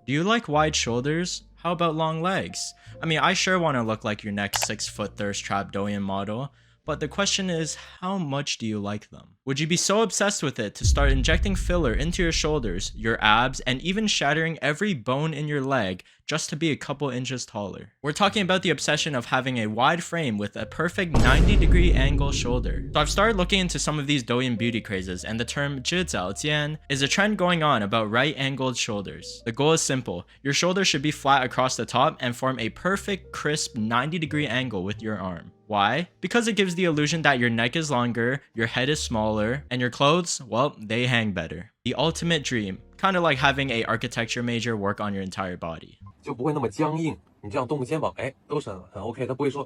Do you like wide shoulders? How about long legs? I mean, I sure want to look like your next 6-foot thirst trap Douyin model, but the question is, how much do you like them? Would you be so obsessed with it to start injecting filler into your shoulders, your abs, and even shattering every bone in your leg just to be a couple inches taller? We're talking about the obsession of having a wide frame with a perfect 90-degree angle shoulder. So I've started looking into some of these Douyin beauty crazes, and the term zhijiaojian is a trend going on about right-angled shoulders. The goal is simple. Your shoulders should be flat across the top and form a perfect, crisp 90-degree angle with your arm. Why? Because it gives the illusion that your neck is longer, your head is smaller, and your clothes, well, they hang better. The ultimate dream, kind of like having a architecture major work on your entire body. 就不会那么僵硬，你这样动个肩膀，都是很 OK， 它不会说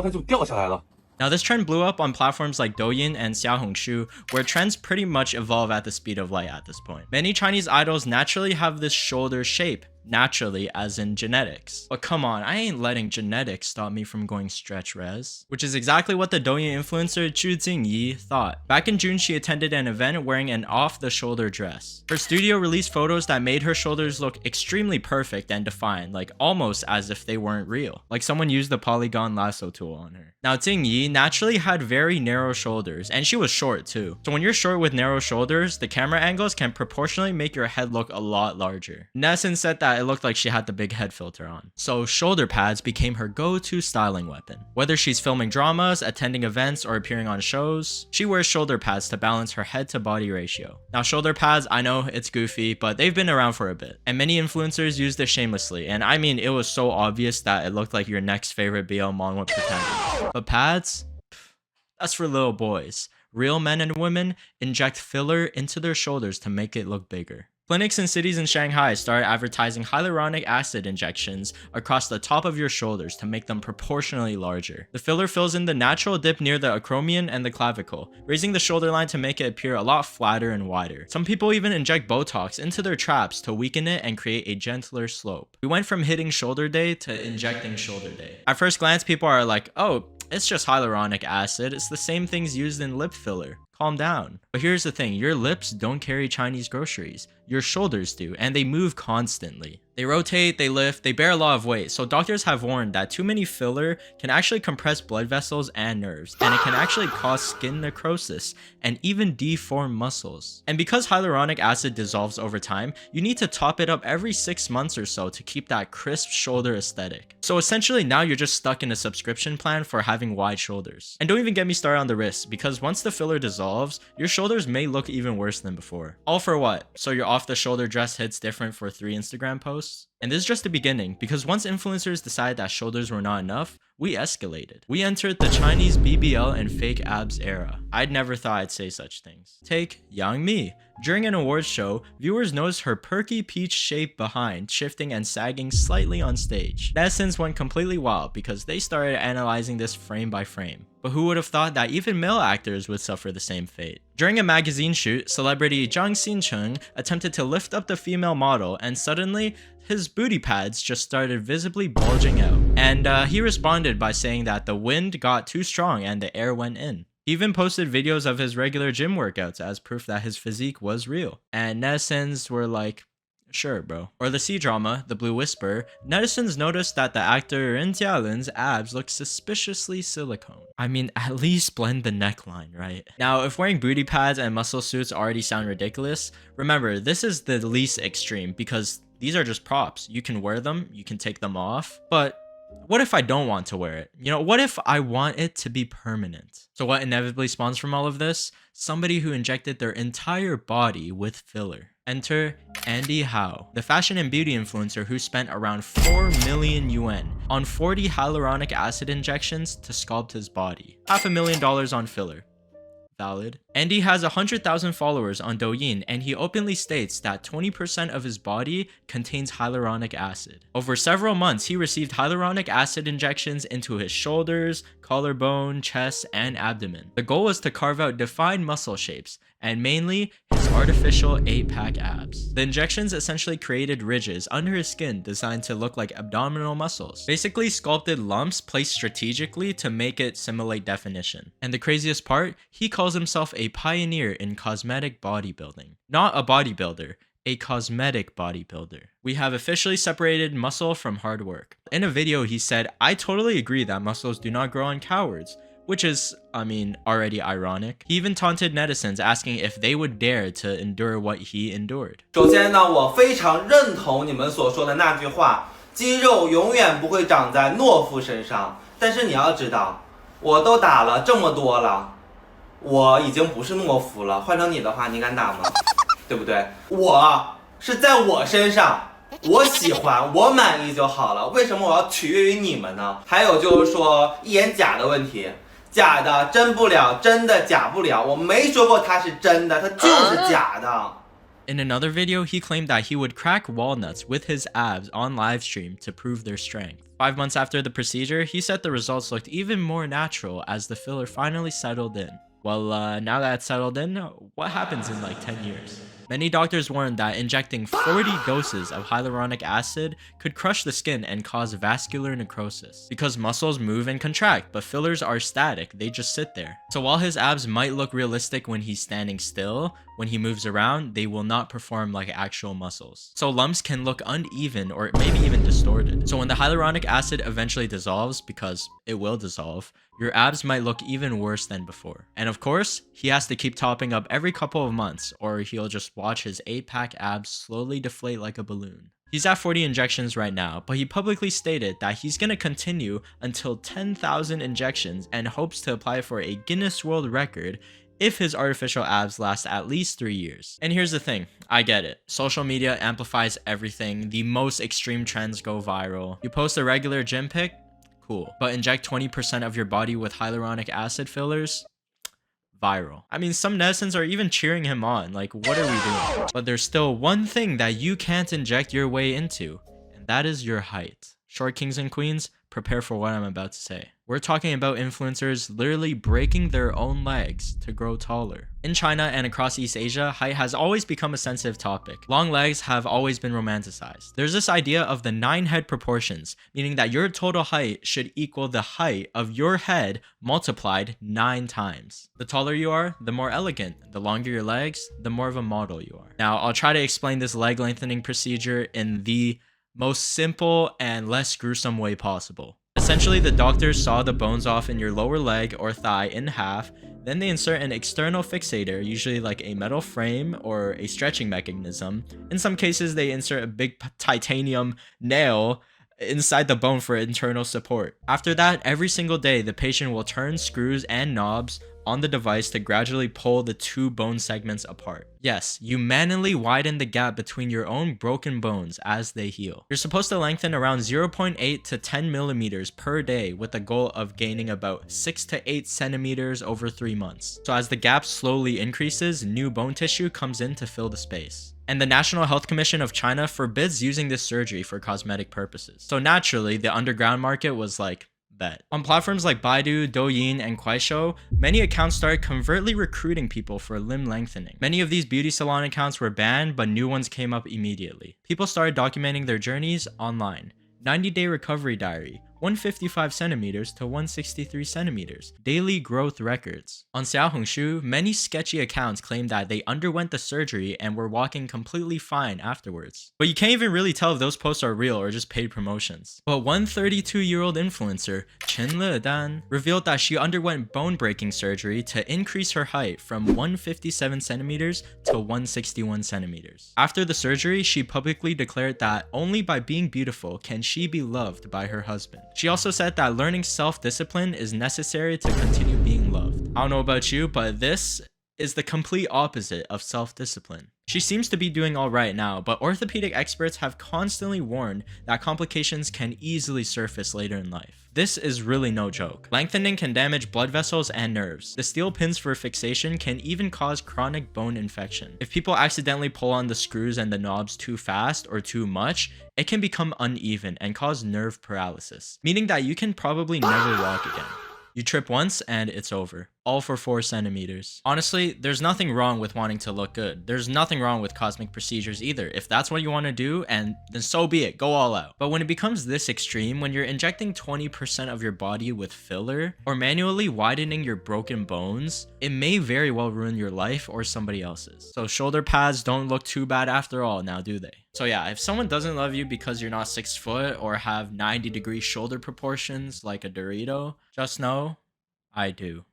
它就掉下来了。 Now this trend blew up on platforms like Douyin and Xiaohongshu, where trends pretty much evolve at the speed of light at this point. Many Chinese idols naturally have this shoulder shape, naturally as in genetics. But come on, I ain't letting genetics stop me from going stretch res. Which is exactly what the Douyin influencer Zhu Jingyi thought. Back in June, she attended an event wearing an off-the-shoulder dress. Her studio released photos that made her shoulders look extremely perfect and defined, like almost as if they weren't real. Like someone used the polygon lasso tool on her. Now Jingyi naturally had very narrow shoulders, and she was short too. So when you're short with narrow shoulders, the camera angles can proportionally make your head look a lot larger. Nessun said that it looked like she had the big head filter on. So shoulder pads became her go-to styling weapon. Whether she's filming dramas, attending events, or appearing on shows, she wears shoulder pads to balance her head to body ratio. Now shoulder pads, I know it's goofy, but they've been around for a bit. And many influencers use this shamelessly, and I mean it was so obvious that it looked like your next favorite BL manga pretender. But pads? That's for little boys. Real men and women inject filler into their shoulders to make it look bigger. Clinics in cities in Shanghai started advertising hyaluronic acid injections across the top of your shoulders to make them proportionally larger. The filler fills in the natural dip near the acromion and the clavicle, raising the shoulder line to make it appear a lot flatter and wider. Some people even inject Botox into their traps to weaken it and create a gentler slope. We went from hitting shoulder day to injecting shoulder day. At first glance, people are like, oh, it's just hyaluronic acid. It's the same things used in lip filler. Calm down. But here's the thing, your lips don't carry Chinese groceries. Your shoulders do, and they move constantly. They rotate, they lift, they bear a lot of weight, so doctors have warned that too many filler can actually compress blood vessels and nerves, and it can actually cause skin necrosis and even deform muscles. And because hyaluronic acid dissolves over time, you need to top it up every 6 months or so to keep that crisp shoulder aesthetic. So essentially now you're just stuck in a subscription plan for having wide shoulders. And don't even get me started on the wrists, because once the filler dissolves, your shoulders may look even worse than before. All for what? So your off-the-shoulder dress hits different for 3 Instagram posts? And this is just the beginning, because once influencers decided that shoulders were not enough, we escalated. We entered the Chinese BBL and fake abs era. I'd never thought I'd say such things. Take Yang Mi. During an awards show, viewers noticed her perky peach shape behind shifting and sagging slightly on stage. Netizens went completely wild because they started analyzing this frame by frame. But who would have thought that even male actors would suffer the same fate? During a magazine shoot, celebrity Zhang Xincheng attempted to lift up the female model, and suddenly, his booty pads just started visibly bulging out. And he responded by saying that the wind got too strong and the air went in. He even posted videos of his regular gym workouts as proof that his physique was real. And netizens were like, sure, bro. Or the C-drama, The Blue Whisper, netizens noticed that the actor Ren Jialin's abs looked suspiciously silicone. I mean, at least blend the neckline, right? Now, if wearing booty pads and muscle suits already sound ridiculous, remember, this is the least extreme because these are just props. You can wear them, you can take them off, but what if I don't want to wear it? You know, what if I want it to be permanent? So what inevitably spawns from all of this? Somebody who injected their entire body with filler. Enter Andy Hao, the fashion and beauty influencer who spent around 4 million yuan on 40 hyaluronic acid injections to sculpt his body. $500,000 on filler. Valid. Andy has 100,000 followers on Douyin, and he openly states that 20% of his body contains hyaluronic acid. Over several months, he received hyaluronic acid injections into his shoulders, collarbone, chest, and abdomen. The goal was to carve out defined muscle shapes, and mainly his artificial 8-pack abs. The injections essentially created ridges under his skin designed to look like abdominal muscles, basically sculpted lumps placed strategically to make it simulate definition. And the craziest part, he calls himself a pioneer in cosmetic bodybuilding. Not a bodybuilder, a cosmetic bodybuilder. We have officially separated muscle from hard work. In a video, he said, "I totally agree that muscles do not grow on cowards," which is, already ironic. He even taunted netizens, asking if they would dare to endure what he endured. 首先呢，我非常认同你们所说的那句话，肌肉永远不会长在懦夫身上。但是你要知道，我都打了这么多了，我已经不是懦夫了。换成你的话，你敢打吗？对不对？我是在我身上，我喜欢，我满意就好了。为什么我要取悦于你们呢？还有就是说一眼假的问题，假的真不了，真的假不了。我没说过它是真的，它就是假的。In another video, he claimed that he would crack walnuts with his abs on livestream to prove their strength. 5 months after the procedure, he said the results looked even more natural as the filler finally settled in. Well, now that it's settled in, what happens in like 10 years? Many doctors warned that injecting 40 doses of hyaluronic acid could crush the skin and cause vascular necrosis. Because muscles move and contract, but fillers are static, they just sit there. So while his abs might look realistic when he's standing still, when he moves around, they will not perform like actual muscles. So lumps can look uneven or maybe even distorted. So when the hyaluronic acid eventually dissolves, because it will dissolve, your abs might look even worse than before. And of course, he has to keep topping up every couple of months, or he'll just watch his 8-pack abs slowly deflate like a balloon. He's at 40 injections right now, but he publicly stated that he's gonna continue until 10,000 injections and hopes to apply for a Guinness World Record if his artificial abs last at least 3 years. And here's the thing, I get it. Social media amplifies everything. The most extreme trends go viral. You post a regular gym pic, cool. But inject 20% of your body with hyaluronic acid fillers, viral. Some netizens are even cheering him on. Like, what are we doing? But there's still one thing that you can't inject your way into, and that is your height. Short kings and queens, prepare for what I'm about to say. We're talking about influencers literally breaking their own legs to grow taller. In China and across East Asia, height has always become a sensitive topic. Long legs have always been romanticized. There's this idea of the 9 head proportions, meaning that your total height should equal the height of your head multiplied 9 times. The taller you are, the more elegant. The longer your legs, the more of a model you are. Now, I'll try to explain this leg lengthening procedure in the most simple and less gruesome way possible. Essentially, the doctors saw the bones off in your lower leg or thigh in half, then they insert an external fixator, usually like a metal frame or a stretching mechanism. In some cases, they insert a big titanium nail inside the bone for internal support. After that, every single day, the patient will turn screws and knobs on the device to gradually pull the 2 bone segments apart. Yes, you manually widen the gap between your own broken bones as they heal. You're supposed to lengthen around 0.8 to 10 millimeters per day with the goal of gaining about 6 to 8 centimeters over 3 months. So as the gap slowly increases, new bone tissue comes in to fill the space. And the National Health Commission of China forbids using this surgery for cosmetic purposes. So naturally, the underground market was like, bet. On platforms like Baidu, Douyin, and Kuaishou, many accounts started covertly recruiting people for limb lengthening. Many of these beauty salon accounts were banned, but new ones came up immediately. People started documenting their journeys online. 90-day recovery diary, 155 centimeters to 163 centimeters, daily growth records. On Xiaohongshu, many sketchy accounts claimed that they underwent the surgery and were walking completely fine afterwards. But you can't even really tell if those posts are real or just paid promotions. But one 32-year-old influencer, Chen Ledan, revealed that she underwent bone-breaking surgery to increase her height from 157 centimeters to 161 centimeters. After the surgery, she publicly declared that only by being beautiful can she be loved by her husband. She also said that learning self-discipline is necessary to continue being loved. I don't know about you, but this is the complete opposite of self-discipline. She seems to be doing alright now, but orthopedic experts have constantly warned that complications can easily surface later in life. This is really no joke. Lengthening can damage blood vessels and nerves. The steel pins for fixation can even cause chronic bone infection. If people accidentally pull on the screws and the knobs too fast or too much, it can become uneven and cause nerve paralysis, meaning that you can probably never walk again. You trip once and it's over. all for 4 centimeters. Honestly, there's nothing wrong with wanting to look good. There's nothing wrong with cosmetic procedures either. If that's what you want to do, and then so be it, go all out. But when it becomes this extreme, when you're injecting 20% of your body with filler or manually widening your broken bones, it may very well ruin your life or somebody else's. So shoulder pads don't look too bad after all, now do they? So yeah, if someone doesn't love you because you're not 6 foot or have 90-degree shoulder proportions like a Dorito, just know I do.